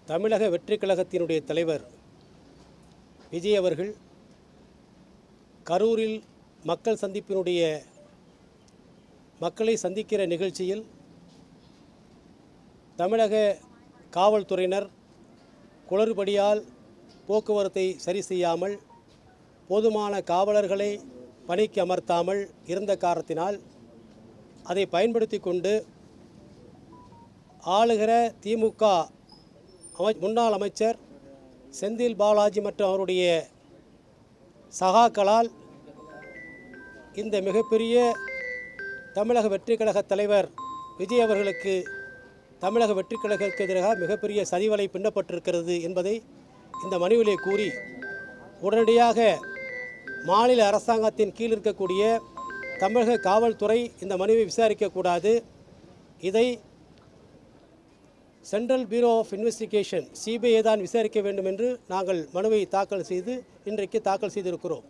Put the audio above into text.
தமிழக வெற்றி கழகத்தினுடைய தலைவர் விஜய் அவர்கள் கரூரில் மக்கள் சந்திப்பினுடைய மக்களை சந்திக்கிற நிகழ்ச்சியில் தமிழக காவல்துறையினர் குளறுபடியால் போக்குவரத்தை சரி செய்யாமல் போதுமான காவலர்களை பணிக்கு அமர்த்தாமல் இருந்த காரணத்தினால் அதை பயன்படுத்தி கொண்டு ஆளுகிற திமுக முன்னாள் அமைச்சர் செந்தில் பாலாஜி மற்றும் அவருடைய சகாக்களால் இந்த மிகப்பெரிய தமிழக வெற்றி கழக தலைவர் விஜய் அவர்களுக்கு தமிழக வெற்றி கழகத்திற்கு எதிராக மிகப்பெரிய சதிவலை பின்னப்பட்டிருக்கிறது என்பதை இந்த மனுவிலே கூறி உடனடியாக மாநில அரசாங்கத்தின் கீழ் இருக்கக்கூடிய தமிழக காவல்துறை இந்த மனுவை விசாரிக்கக்கூடாது, இதை Central Bureau of Investigation CBI தான் விசாரிக்க வேண்டும் என்று நாங்கள் மனுவை தாக்கல் செய்து இன்றைக்கு தாக்கல் செய்திருக்கிறோம்.